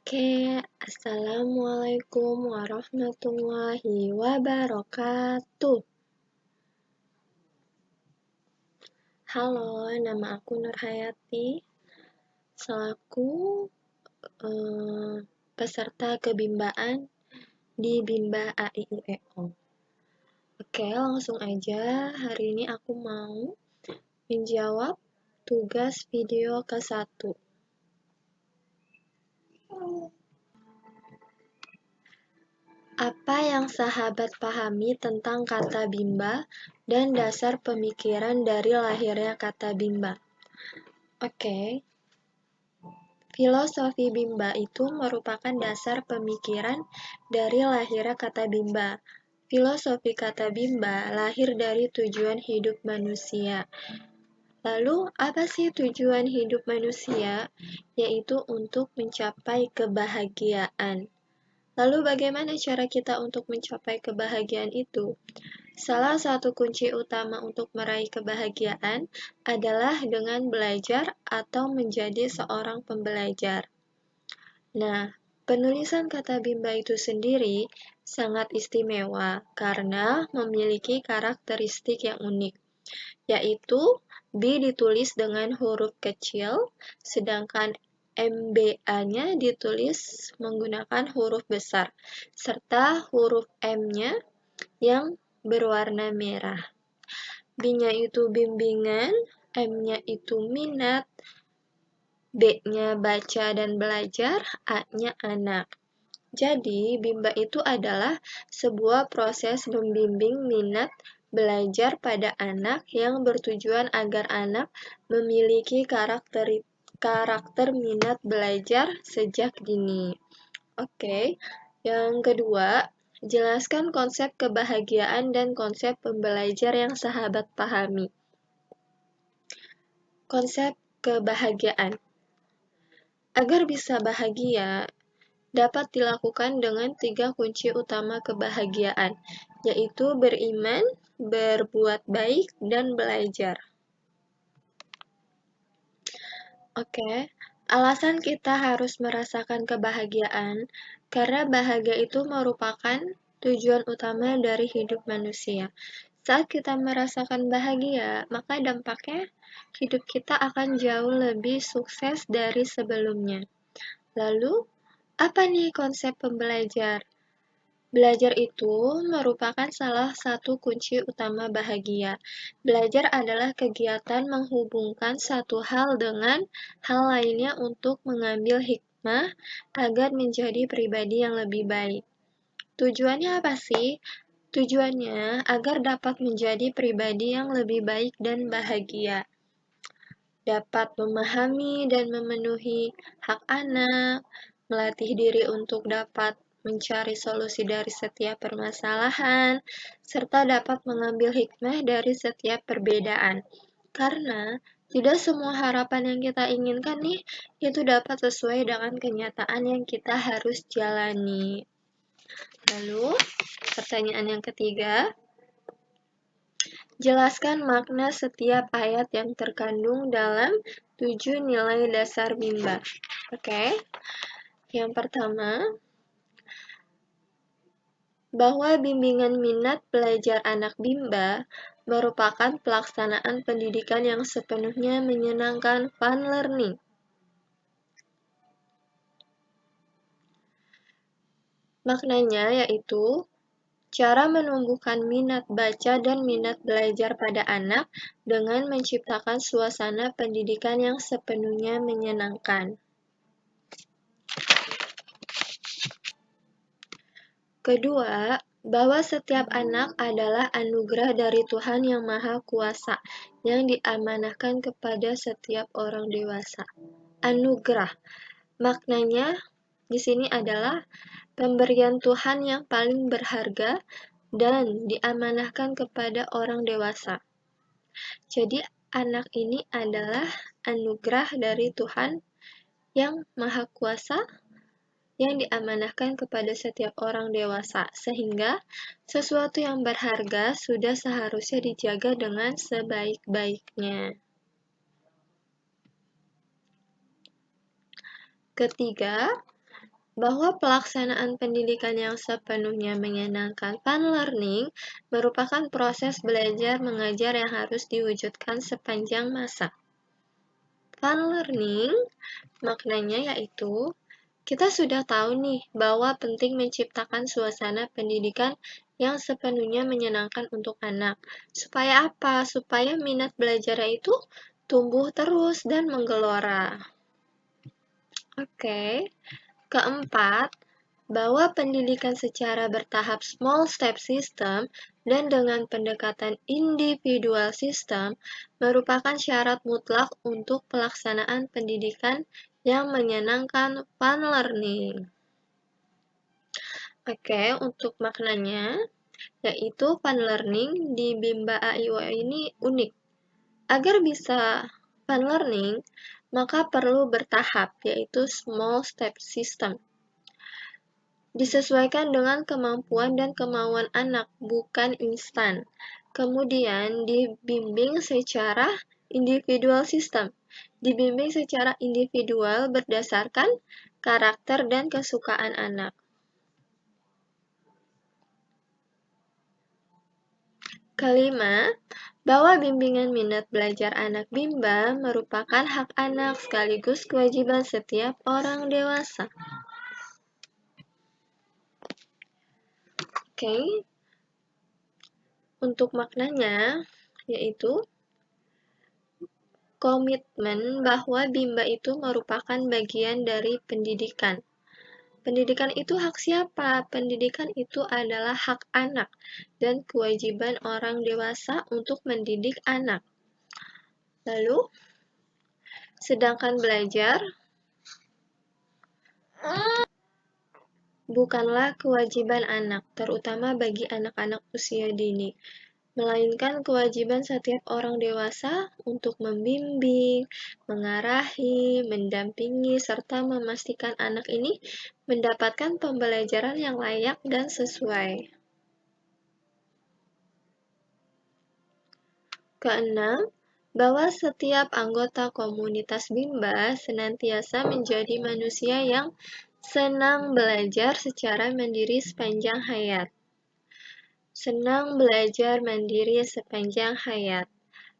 Oke, Assalamualaikum warahmatullahi wabarakatuh. Halo, nama aku Nurhayati, selaku peserta kebimbaan di Bimba AIUEO. Oke, langsung aja. Hari ini aku mau menjawab tugas video ke-1. Apa yang sahabat pahami tentang kata bimba dan dasar pemikiran dari lahirnya kata bimba? Oke, filosofi bimba itu merupakan dasar pemikiran dari lahirnya kata bimba. Filosofi kata bimba lahir dari tujuan hidup manusia. Lalu, apa sih tujuan hidup manusia? Yaitu untuk mencapai kebahagiaan. Lalu bagaimana cara kita untuk mencapai kebahagiaan itu? Salah satu kunci utama untuk meraih kebahagiaan adalah dengan belajar atau menjadi seorang pembelajar. Nah, penulisan kata bimba itu sendiri sangat istimewa karena memiliki karakteristik yang unik, yaitu B ditulis dengan huruf kecil, sedangkan MBA-nya ditulis menggunakan huruf besar, serta huruf M-nya yang berwarna merah. B-nya itu bimbingan, M-nya itu minat, B-nya baca dan belajar, A-nya anak. Jadi, bimba itu adalah sebuah proses membimbing minat belajar pada anak yang bertujuan agar anak memiliki karakter minat belajar sejak dini. Oke, yang kedua, jelaskan konsep kebahagiaan dan konsep pembelajar yang sahabat pahami. Konsep kebahagiaan. Agar bisa bahagia, dapat dilakukan dengan 3 kunci utama kebahagiaan, yaitu beriman, berbuat baik, dan belajar. Oke, alasan kita harus merasakan kebahagiaan karena bahagia itu merupakan tujuan utama dari hidup manusia. Saat kita merasakan bahagia, maka dampaknya hidup kita akan jauh lebih sukses dari sebelumnya. Lalu, apa nih konsep pembelajar? Belajar itu merupakan salah satu kunci utama bahagia. Belajar adalah kegiatan menghubungkan satu hal dengan hal lainnya untuk mengambil hikmah agar menjadi pribadi yang lebih baik. Tujuannya apa sih? Tujuannya agar dapat menjadi pribadi yang lebih baik dan bahagia. Dapat memahami dan memenuhi hak anak, melatih diri untuk dapat mencari solusi dari setiap permasalahan, serta dapat mengambil hikmah dari setiap perbedaan. Karena tidak semua harapan yang kita inginkan nih, itu dapat sesuai dengan kenyataan yang kita harus jalani. Lalu, pertanyaan yang ketiga, jelaskan makna setiap ayat yang terkandung dalam 7 nilai dasar bimba. Oke. Yang pertama, bahwa bimbingan minat belajar anak bimba merupakan pelaksanaan pendidikan yang sepenuhnya menyenangkan fun learning. Maknanya yaitu cara menumbuhkan minat baca dan minat belajar pada anak dengan menciptakan suasana pendidikan yang sepenuhnya menyenangkan. Kedua, bahwa setiap anak adalah anugerah dari Tuhan yang Maha Kuasa yang diamanahkan kepada setiap orang dewasa. Anugerah, maknanya di sini adalah pemberian Tuhan yang paling berharga dan diamanahkan kepada orang dewasa. Jadi anak ini adalah anugerah dari Tuhan yang Maha Kuasa yang diamanahkan kepada setiap orang dewasa, sehingga sesuatu yang berharga sudah seharusnya dijaga dengan sebaik-baiknya. Ketiga, bahwa pelaksanaan pendidikan yang sepenuhnya menyenangkan fun learning merupakan proses belajar mengajar yang harus diwujudkan sepanjang masa. Fun learning maknanya yaitu kita sudah tahu nih bahwa penting menciptakan suasana pendidikan yang sepenuhnya menyenangkan untuk anak. Supaya apa? Supaya minat belajarnya itu tumbuh terus dan menggelora. Oke. Keempat, bahwa pendidikan secara bertahap small step system dan dengan pendekatan individual system merupakan syarat mutlak untuk pelaksanaan pendidikan yang menyenangkan fun learning. Oke, untuk maknanya, yaitu fun learning di Bimba AIO ini unik. Agar bisa fun learning, maka perlu bertahap, yaitu small step system. Disesuaikan dengan kemampuan dan kemauan anak, bukan instan. Kemudian dibimbing secara individual system. Dibimbing secara individual berdasarkan karakter dan kesukaan anak. Kelima, bahwa bimbingan minat belajar anak Bimba merupakan hak anak sekaligus kewajiban setiap orang dewasa. Oke, untuk maknanya yaitu komitmen bahwa Bimba itu merupakan bagian dari pendidikan. Pendidikan itu hak siapa? Pendidikan itu adalah hak anak dan kewajiban orang dewasa untuk mendidik anak. Lalu, sedangkan belajar bukanlah kewajiban anak, terutama bagi anak-anak usia dini, melainkan kewajiban setiap orang dewasa untuk membimbing, mengarahi, mendampingi, serta memastikan anak ini mendapatkan pembelajaran yang layak dan sesuai. Keenam, bahwa setiap anggota komunitas Bimba senantiasa menjadi manusia yang senang belajar secara mandiri sepanjang hayat. Senang belajar mandiri sepanjang hayat.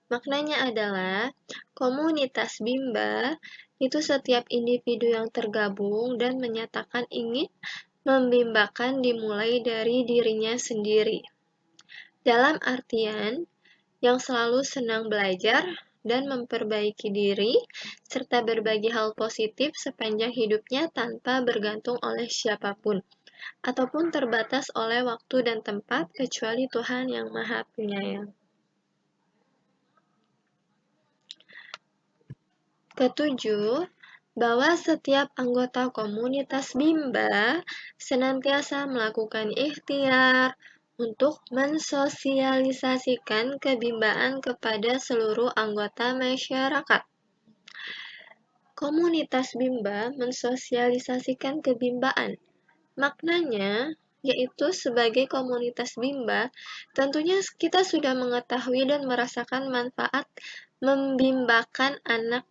Maknanya adalah komunitas Bimba itu setiap individu yang tergabung dan menyatakan ingin membimbakan dimulai dari dirinya sendiri. Dalam artian yang selalu senang belajar dan memperbaiki diri, serta berbagi hal positif sepanjang hidupnya tanpa bergantung oleh siapapun, ataupun terbatas oleh waktu dan tempat kecuali Tuhan yang Maha Penyayang. Ketujuh, bahwa setiap anggota komunitas Bimba senantiasa melakukan ikhtiar untuk mensosialisasikan kebimbaan kepada seluruh anggota masyarakat. Komunitas Bimba mensosialisasikan kebimbaan. Maknanya, yaitu sebagai komunitas Bimba, tentunya kita sudah mengetahui dan merasakan manfaat membimbakan anak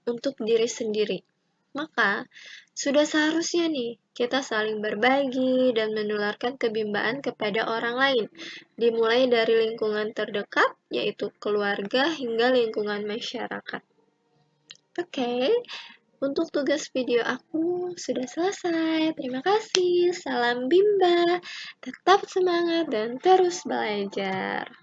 untuk diri sendiri. Maka, sudah seharusnya nih, kita saling berbagi dan menularkan kebimbaan kepada orang lain, dimulai dari lingkungan terdekat, yaitu keluarga, hingga lingkungan masyarakat. Oke, untuk tugas video aku sudah selesai. Terima kasih. Salam Bimba. Tetap semangat dan terus belajar.